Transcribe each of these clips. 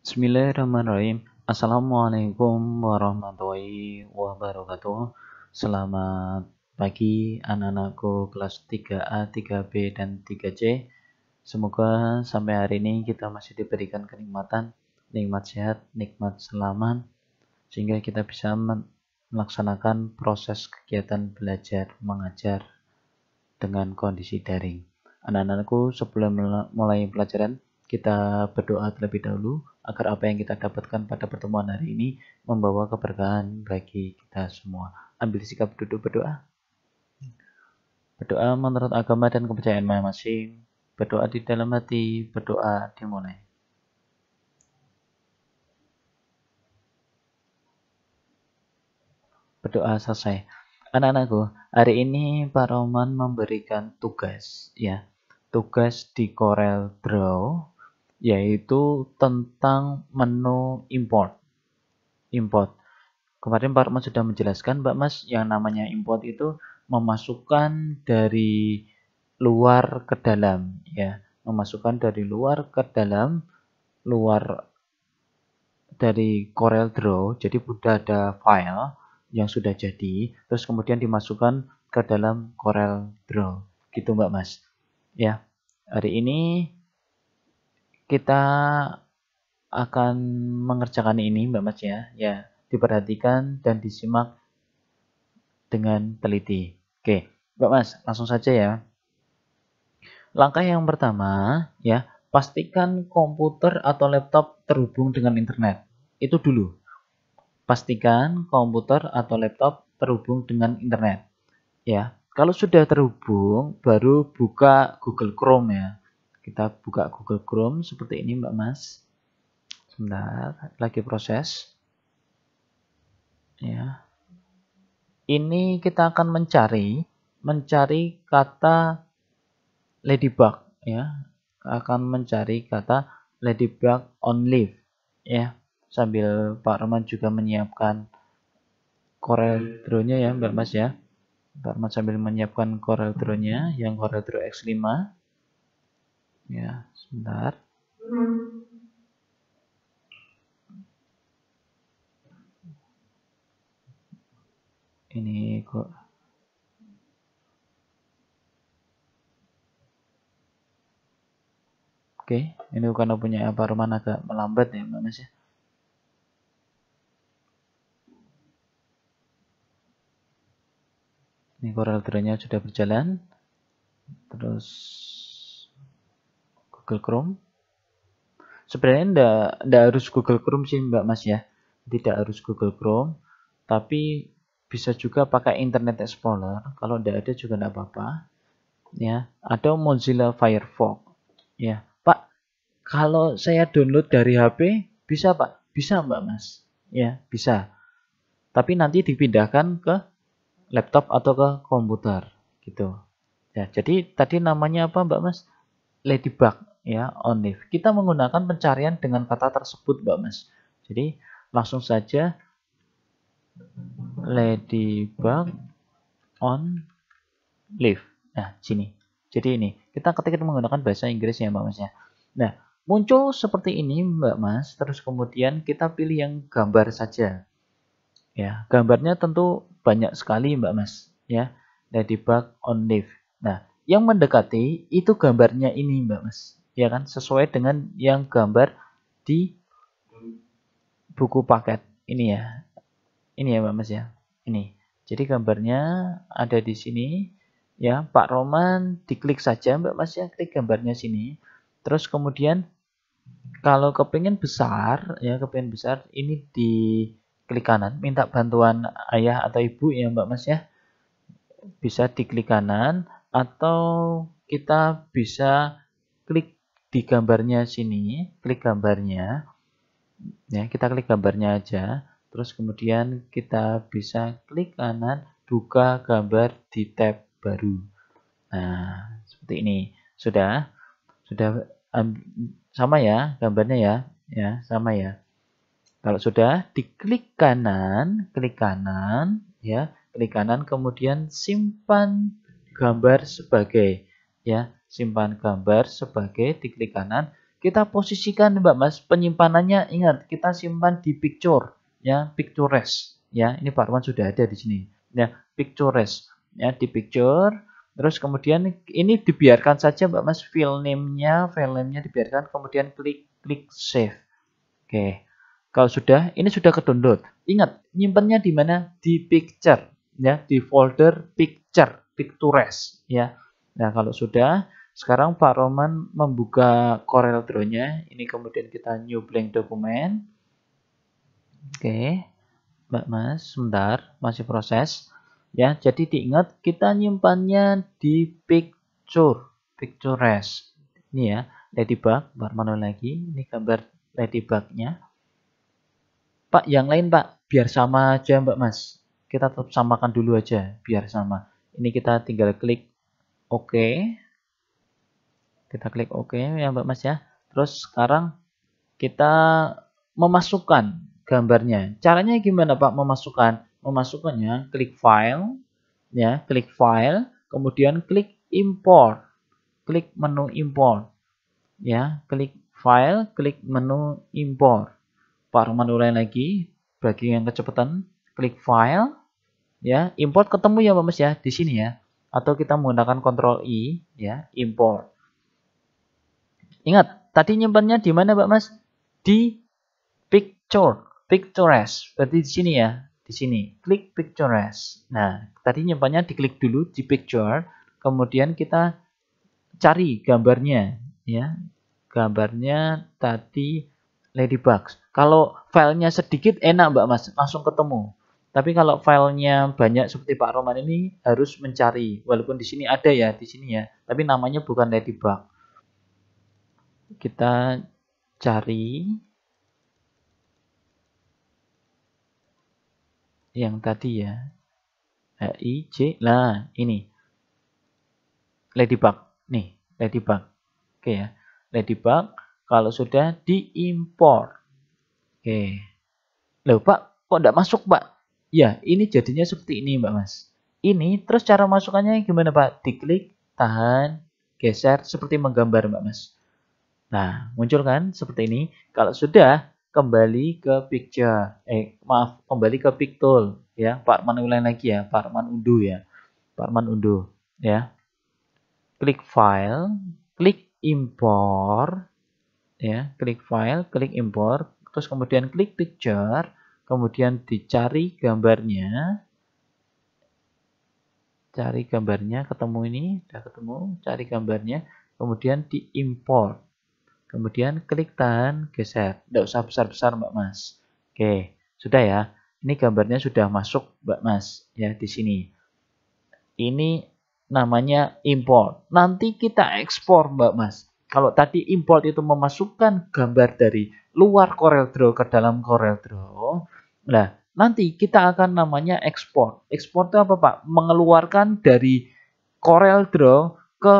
Bismillahirrahmanirrahim. Assalamualaikum warahmatullahi wabarakatuh. Selamat pagi anak-anakku kelas 3A, 3B, dan 3C. Semoga sampai hari ini kita masih diberikan kenikmatan, nikmat sehat, nikmat selamat, sehingga kita bisa melaksanakan proses kegiatan belajar mengajar dengan kondisi daring. Anak-anakku, sebelum mulai pelajaran, kita berdoa terlebih dahulu agar apa yang kita dapatkan pada pertemuan hari ini membawa keberkahan bagi kita semua. Ambil sikap duduk berdoa. Berdoa menurut agama dan kepercayaan masing-masing. Berdoa di dalam hati, berdoa dimulai. Berdoa selesai. Anak-anakku, hari ini Pak Roman memberikan tugas, ya. Tugas di Corel Draw, yaitu tentang menu import. Kemarin Pak Roman sudah menjelaskan, Mbak Mas, yang namanya import itu memasukkan dari luar ke dalam, ya. Memasukkan dari luar ke dalam, luar dari Corel Draw, jadi sudah ada file yang sudah jadi, terus kemudian dimasukkan ke dalam Corel Draw, gitu Mbak Mas. Ya, hari ini kita akan mengerjakan ini Mbak Mas ya. Ya, diperhatikan dan disimak dengan teliti. Oke, Mbak Mas, langsung saja ya. Langkah yang pertama, ya, pastikan komputer atau laptop terhubung dengan internet. Itu dulu. Pastikan komputer atau laptop terhubung dengan internet. Ya, kalau sudah terhubung, baru buka Google Chrome ya. Kita buka Google Chrome seperti ini Mbak Mas. Sebentar, lagi proses. Ya. Ini kita akan mencari kata ladybug ya. Akan mencari kata ladybug on leaf ya. Sambil Pak Roman juga menyiapkan Corel Draw-nya ya Mbak Mas ya. Pak Roman sambil menyiapkan Corel Draw-nya yang Corel Draw X5. Ya, sebentar. Ini kok Oke, ini karena punya Pak Roman agak melambat ya Mbak Mas ya. Ini Corel Draw-nya sudah berjalan. Terus Google Chrome. Sebenarnya enggak harus Google Chrome sih Mbak Mas ya. Tidak harus Google Chrome, tapi bisa juga pakai Internet Explorer. Kalau enggak ada juga enggak apa-apa. Ya, atau Mozilla Firefox. Ya, Pak, kalau saya download dari HP bisa Pak? Bisa Mbak Mas. Ya, bisa. Tapi nanti dipindahkan ke laptop atau ke komputer gitu. Ya, jadi tadi namanya apa Mbak Mas? Ladybug ya, on leaf. Kita menggunakan pencarian dengan kata tersebut Mbak Mas. Jadi langsung saja ladybug on leaf. Nah, sini. Jadi ini, kita ketika menggunakan bahasa Inggris ya Mbak Mas ya. Nah, muncul seperti ini Mbak Mas, terus kemudian kita pilih yang gambar saja. Ya, gambarnya tentu banyak sekali Mbak Mas ya. Ladybug on leaf. Nah, yang mendekati itu gambarnya ini Mbak Mas. Ya kan, sesuai dengan yang gambar di buku paket ini ya. Ini ya Mbak Mas ya. Ini. Jadi gambarnya ada di sini ya. Pak Roman diklik saja Mbak Mas ya, klik gambarnya sini. Terus kemudian kalau kepingin besar ya, kepingin besar ini di klik kanan, minta bantuan ayah atau ibu ya Mbak Mas ya. Bisa diklik kanan atau kita bisa klik di gambarnya sini, klik gambarnya. Ya, kita klik gambarnya aja. Terus kemudian kita bisa klik kanan, buka gambar di tab baru. Nah, seperti ini. Sudah sama ya gambarnya ya. Ya, sama ya. Kalau sudah diklik kanan, ya, klik kanan kemudian simpan gambar sebagai ya, simpan gambar sebagai diklik kanan, kita posisikan Mbak Mas, penyimpanannya ingat kita simpan di picture ya, pictures ya. Ini Pak Arman sudah ada di sini. Ya, pictures ya, di picture. Terus kemudian ini dibiarkan saja Mbak Mas, file name-nya dibiarkan, kemudian klik save. Oke. Kalau sudah, ini sudah ke-download. Ingat, nyimpannya di mana? Di picture ya, di folder pictures ya. Nah, kalau sudah, sekarang Pak Roman membuka Corel Draw-nya. Ini kemudian kita new blank document. Oke. Mbak Mas, sebentar, masih proses. Ya, jadi diingat kita nyimpannya di pictures. Ini ya, ladybug, Pak Roman lagi. Ini gambar ladybug-nya. Pak, yang lain Pak, biar sama aja Mbak Mas. Kita tetap samakan dulu aja, biar sama. Ini kita tinggal klik OK. Kita klik OK ya Mbak Mas ya. Terus sekarang kita memasukkan gambarnya. Caranya gimana Pak memasukkan? Memasukkannya klik File, ya, klik File, kemudian klik Import. Klik menu Import. Ya, klik File, klik menu Import. Pak Roman ulangi lagi, bagi yang kecepatan, klik File, ya, import ketemu ya Mbak Mas ya, di sini ya. Atau kita menggunakan Ctrl I, ya, import. Ingat, tadi nyimpannya di mana Mbak Mas? Di pictures. Berarti di sini ya, di sini. Klik pictures. Nah, tadi nyimpannya diklik dulu di picture, kemudian kita cari gambarnya, ya. Gambarnya tadi ladybug. Kalau filenya sedikit enak Mbak Mas, langsung ketemu. Tapi kalau filenya banyak seperti Pak Roman ini harus mencari. Walaupun di sini ada ya, di sini ya. Tapi namanya bukan ladybug. Kita cari yang tadi ya. HIJ. Lah, ini. Ladybug. Nih, ladybug. Oke ya. Ladybug. Kalau sudah diimport. Oke. Loh Pak, kok enggak masuk Pak? Ya, ini jadinya seperti ini Mbak Mas. Ini, terus cara masukkannya gimana Pak? Diklik, tahan, geser, seperti menggambar Mbak Mas. Nah, muncul kan seperti ini. Kalau sudah, kembali ke picture. Kembali ke pictool. Ya, Pak Arman ulang lagi ya. Pak Arman unduh ya. Pak Arman unduh. Ya. Klik file, klik import. Ya, klik file, klik import, terus kemudian klik picture, kemudian dicari gambarnya. Cari gambarnya, ketemu ini, sudah ketemu, cari gambarnya, kemudian diimport. Kemudian klik tahan, geser. Tidak usah besar-besar Mbak Mas. Oke, sudah ya. Ini gambarnya sudah masuk Mbak Mas ya di sini. Ini namanya import. Nanti kita ekspor Mbak Mas. Kalau tadi import itu memasukkan gambar dari luar Corel Draw ke dalam Corel Draw. Nah, nanti kita akan namanya ekspor. Ekspor itu apa Pak? Mengeluarkan dari Corel Draw ke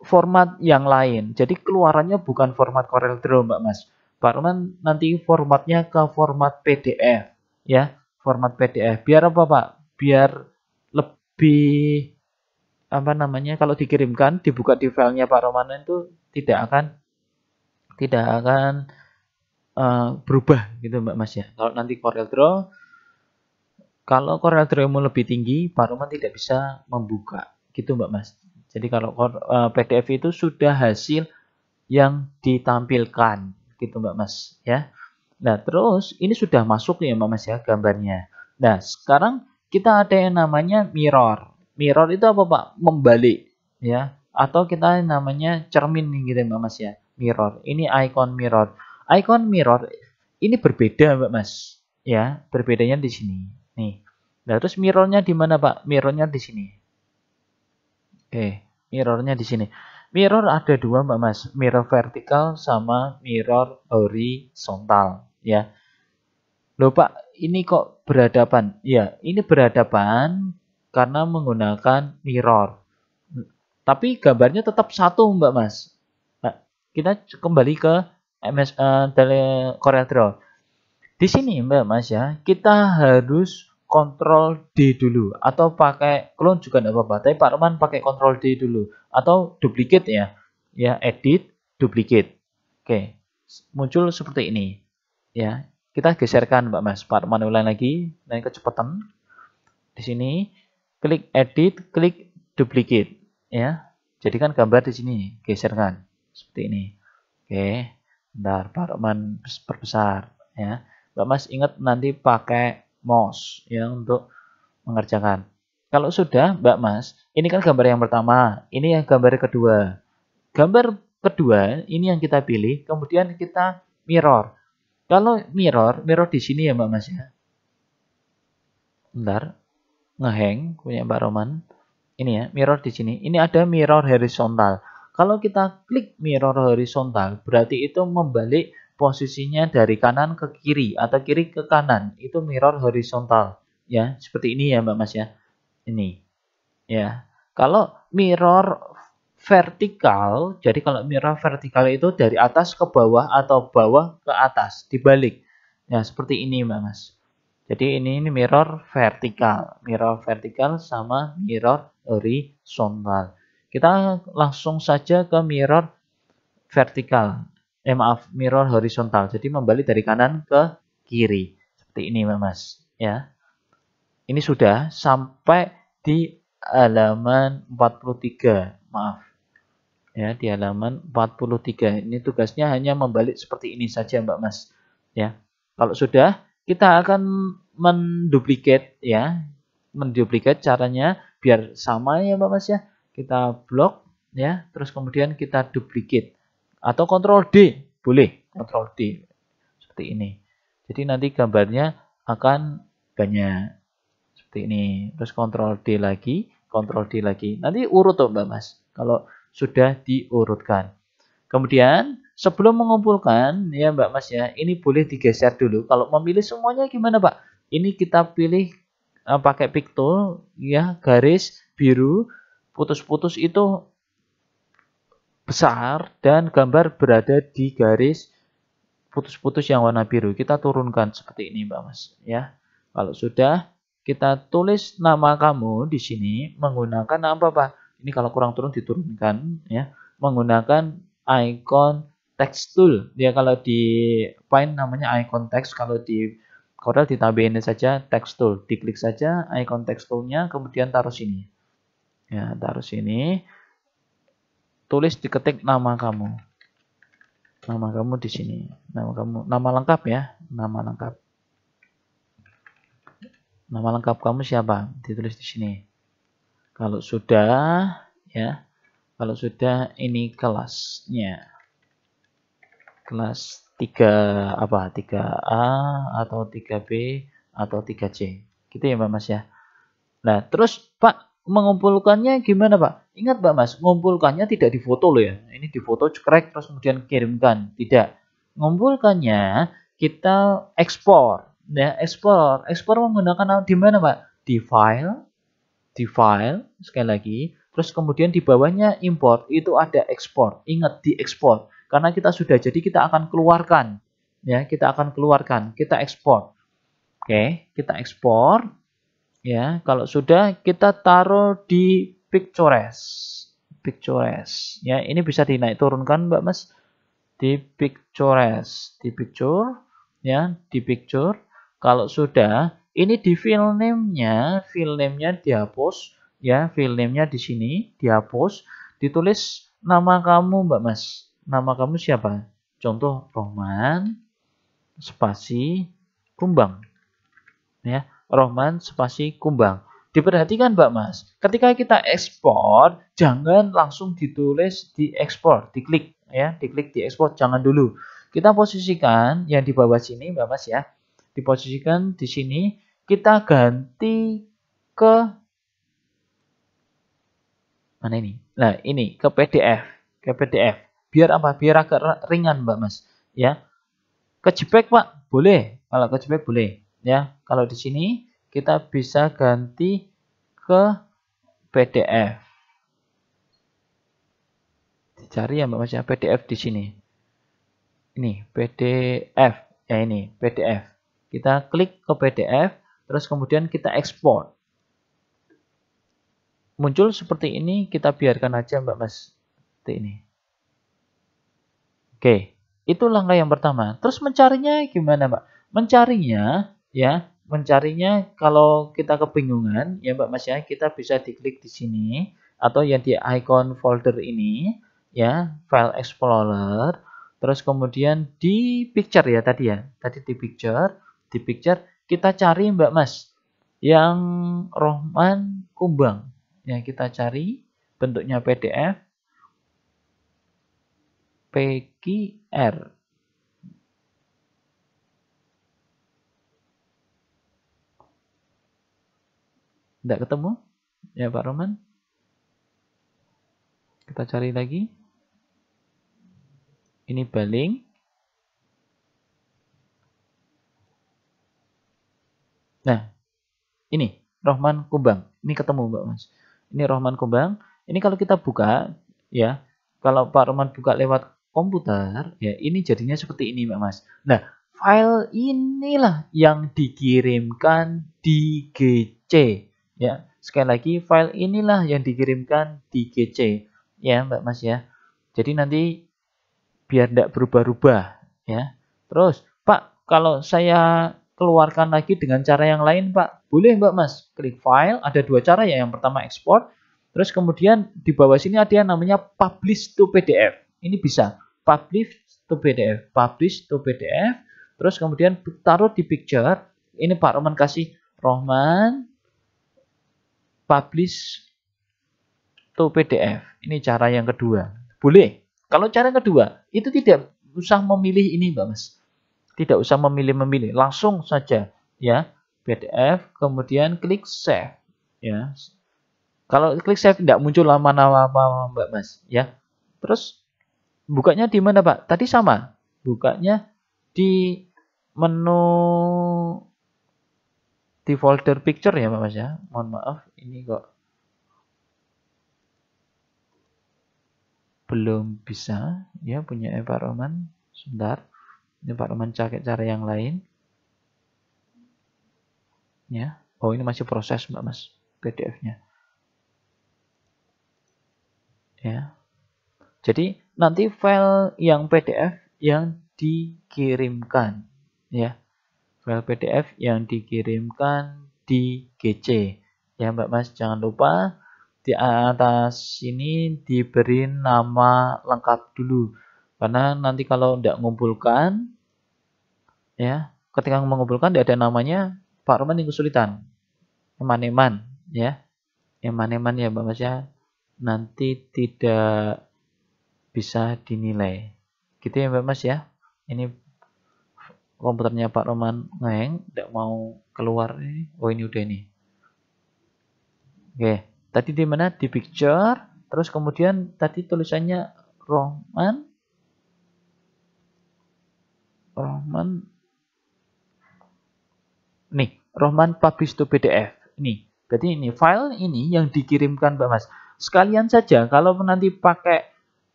format yang lain. Jadi keluarannya bukan format Corel Draw Mbak Mas. Pak Roman nanti formatnya ke format PDF. Ya, format PDF. Biar apa Pak? Biar lebih apa namanya, kalau dikirimkan dibuka di filenya Pak Roman itu tidak akan berubah gitu Mbak Mas ya. Kalau nanti Corel Draw, kalau Corel Draw mau lebih tinggi, Pak Roman tidak bisa membuka gitu Mbak Mas. Jadi kalau PDF itu sudah hasil yang ditampilkan gitu Mbak Mas ya. Nah terus ini sudah masuk ya Mbak Mas ya gambarnya. Nah sekarang kita ada yang namanya mirror. Mirror itu apa Pak? Membalik ya. Atau kita namanya cermin gitu Mbak Mas ya. Mirror. Ini icon mirror. Icon mirror ini berbeda Mbak Mas. Ya, berbedanya di sini. Nih. Nah, terus mirrornya di mana Pak? Mirrornya di sini. Oke, mirrornya di sini. Mirror ada dua Mbak Mas. Mirror vertikal sama mirror horizontal ya. Loh Pak, ini kok berhadapan? Ya, ini berhadapan karena menggunakan mirror. Tapi gambarnya tetap satu Mbak Mas. Nah, kita kembali ke Corel Draw. Di sini Mbak Mas ya, kita harus Ctrl D dulu. Atau pakai clone juga tidak apa-apa. Tapi Pak Roman pakai Ctrl D dulu. Atau duplicate ya. Ya, edit. duplicate. Oke, muncul seperti ini. Ya, kita geserkan Mbak Mas. Pak ulang lagi, naik kecepatan. Di sini klik edit, klik duplicate. Ya, jadikan gambar di sini, geserkan seperti ini. Oke, bentar, Pak Roman perbesar. Ya, Mbak Mas ingat nanti pakai mouse ya untuk mengerjakan. Kalau sudah, Mbak Mas, ini kan gambar yang pertama, ini yang gambar kedua. Gambar kedua ini yang kita pilih, kemudian kita mirror. Kalau mirror di sini ya Mbak Mas ya. Bentar, ngehang punya Mbak Roman. Ini ya, mirror di sini. Ini ada mirror horizontal. Kalau kita klik mirror horizontal, berarti itu membalik posisinya dari kanan ke kiri atau kiri ke kanan. Itu mirror horizontal. Ya, seperti ini ya Mbak Mas ya. Ini. Ya. Kalau mirror vertikal, jadi kalau mirror vertikal itu dari atas ke bawah atau bawah ke atas, dibalik. Nah, seperti ini Mbak Mas. Jadi ini mirror vertikal sama mirror horizontal. Kita langsung saja ke mirror vertikal. Maaf, mirror horizontal. Jadi membalik dari kanan ke kiri. Seperti ini Mbak Mas, ya. Ini sudah sampai di halaman 43. Maaf. Ya, di halaman 43. Ini tugasnya hanya membalik seperti ini saja Mbak Mas. Ya. Kalau sudah, kita akan menduplikat ya. Menduplikat caranya biar sama ya Mbak Mas ya. Kita blok ya, terus kemudian kita duplikat atau Ctrl D, boleh Ctrl D. Seperti ini. Jadi nanti gambarnya akan banyak seperti ini. Terus Ctrl D lagi, Ctrl D lagi. Nanti urut tuh Mbak Mas. Kalau sudah diurutkan. Kemudian sebelum mengumpulkan ya Mbak Mas ya, ini boleh digeser dulu. Kalau memilih semuanya gimana Pak? Ini kita pilih pakai pick tool ya, garis biru, putus-putus itu besar dan gambar berada di garis putus-putus yang warna biru. Kita turunkan seperti ini Mbak Mas ya. Kalau sudah kita tulis nama kamu di sini menggunakan apa Pak? Ini kalau kurang turun diturunkan ya, menggunakan icon text tool. Ya kalau di Paint namanya icon text, kalau di Corel ditambahin saja text tool. Diklik saja icon text toolnya, kemudian taruh sini. Ya, taruh sini. Tulis diketik nama kamu. Nama kamu di sini. Nama kamu, nama lengkap ya, nama lengkap. Nama lengkap kamu siapa? Ditulis di sini. Kalau sudah ya, kalau sudah ini kelasnya. Kelas 3 apa? 3A atau 3B atau 3C. Gitu ya Mbak Mas ya. Nah, terus Pak mengumpulkannya gimana Pak? Ingat Mbak Mas, mengumpulkannya tidak difoto loh ya. Ini difoto cekrek terus kemudian kirimkan. Tidak. Mengumpulkannya kita ekspor. Ya, ekspor. Ekspor menggunakan di mana Pak? Di file sekali lagi, terus kemudian di bawahnya import, itu ada ekspor. Ingat di ekspor karena kita sudah jadi kita akan keluarkan ya, kita akan keluarkan, kita ekspor. Oke, kita ekspor ya. Kalau sudah kita taruh di Pictures ya, ini bisa dinaik turunkan Mbak Mas di Pictures, di picture ya, di picture. Kalau sudah ini di file name-nya dihapus ya, file name-nya di sini dihapus, ditulis nama kamu Mbak Mas. Nama kamu siapa? Contoh Rohman spasi Kumbang. Ya, Rohman spasi Kumbang. Diperhatikan Mbak Mas, ketika kita ekspor jangan langsung ditulis di ekspor, diklik ya, diklik di ekspor jangan dulu. Kita posisikan yang di bawah sini Mbak Mas ya. Diposisikan di sini, kita ganti ke mana ini? Nah, ini ke PDF, Biar apa? Biar agak ringan, Mbak Mas. Ya. Ke JPEG, Pak, boleh. Kalau ke JPEG boleh, ya. Kalau di sini kita bisa ganti ke PDF. Dicari ya, Mbak Mas ya, PDF di sini. Ini PDF, ya ini PDF. Kita klik ke PDF, terus kemudian kita ekspor. Muncul seperti ini, kita biarkan aja Mbak Mas. Seperti ini. Oke, itu langkah yang pertama. Terus mencarinya gimana, Mbak? Mencarinya ya, mencarinya kalau kita kebingungan ya Mbak Mas ya, kita bisa diklik di sini atau yang di icon folder ini ya, File Explorer. Terus kemudian di picture ya tadi ya. Tadi di picture kita cari Mbak Mas yang Rohman Kumbang. Ya, kita cari bentuknya PDF PQR. Tidak ketemu ya Pak Roman. Kita cari lagi. Ini baling. Nah, ini Rohman Kumbang. Ini ketemu Mbak Mas. Ini Rohman Kumbang. Ini kalau kita buka ya, kalau Pak Roman buka lewat komputer ya, ini jadinya seperti ini Mbak Mas. Nah, file inilah yang dikirimkan di GC ya. Sekali lagi file inilah yang dikirimkan di GC ya Mbak Mas ya. Jadi nanti biar tidak berubah-ubah ya. Terus, Pak, kalau saya keluarkan lagi dengan cara yang lain, Pak, boleh Mbak Mas? Klik file, ada dua cara ya. Yang pertama export, terus kemudian di bawah sini ada yang namanya publish to PDF. Ini bisa publish to PDF, publish to PDF, terus kemudian taruh di picture. Ini Pak Roman kasih Rohman publish to PDF. Ini cara yang kedua. Boleh. Kalau cara kedua, itu tidak usah memilih ini, Mbak Mas. Tidak usah memilih-memilih, langsung saja ya. PDF, kemudian klik save ya. Kalau klik save tidak muncul nama-nama Mbak Mas ya. Terus bukanya di mana, Pak? Tadi sama. Bukanya di menu di folder picture ya, Mbak Mas ya. Mohon maaf, ini kok belum bisa ya punya Pak Roman. Sebentar. Ini Pak Roman cari cara yang lain. Ya. Oh, ini masih proses Mbak Mas PDF-nya. Ya. Jadi nanti file yang PDF yang dikirimkan ya. File PDF yang dikirimkan di GC. Ya Mbak Mas, jangan lupa di atas sini diberi nama lengkap dulu. Karena nanti kalau tidak mengumpulkan ya, ketika mengumpulkan tidak ada namanya, Pak Roman yang kesulitan. Eman-eman ya. Eman-eman ya Mbak Mas ya. Nanti tidak bisa dinilai. Gitu ya Mbak Mas ya. Ini komputernya Pak Roman ngeheng, tidak mau keluar ini. Oh, ini udah ini. Oke, tadi di mana? Di picture, terus kemudian tadi tulisannya Rohman nih, Rohman publish to PDF. Ini. Berarti ini file ini yang dikirimkan Mbak Mas. Sekalian saja kalau nanti pakai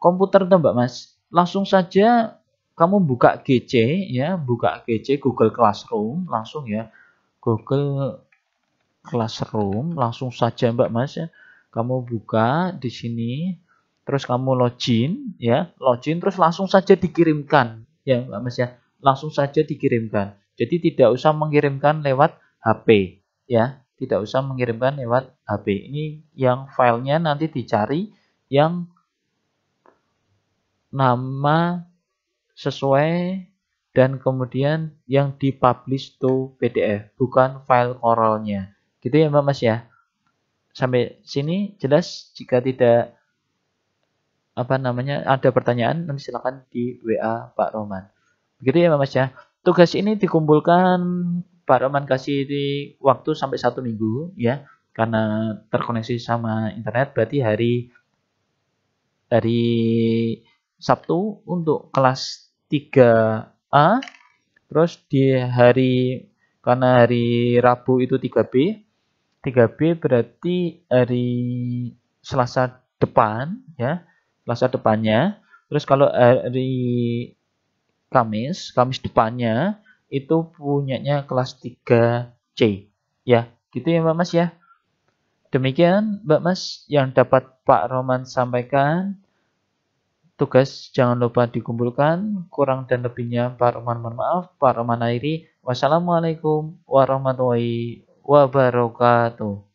komputer tuh Mbak Mas, langsung saja kamu buka GC ya, buka GC Google Classroom langsung ya. Google Classroom langsung saja Mbak Mas ya. Kamu buka di sini, terus kamu login ya, login terus langsung saja dikirimkan ya Mbak Mas ya. Langsung saja dikirimkan. Jadi tidak usah mengirimkan lewat HP ya, tidak usah mengirimkan lewat HP. Ini yang filenya nanti dicari yang nama sesuai dan kemudian yang dipublish to PDF, bukan file Corel-nya. Gitu ya Mbak Mas ya. Sampai sini jelas. Jika tidak ada pertanyaan, nanti silakan di WA Pak Roman. Begitu ya Mbak Mas ya. Tugas ini dikumpulkan Pak Roman kasih di waktu sampai 1 minggu ya. Karena terkoneksi sama internet, berarti hari Sabtu untuk kelas 3A, terus karena hari Rabu itu 3B berarti hari Selasa depan ya, Selasa depannya. Terus kalau hari Kamis depannya itu punyanya kelas 3C ya, gitu ya Mbak Mas ya. Demikian Mbak Mas yang dapat Pak Roman sampaikan. tugas jangan lupa dikumpulkan. Kurang dan lebihnya Pak Roman mohon maaf. Pak Roman akhiri. Wassalamualaikum warahmatullahi wabarakatuh.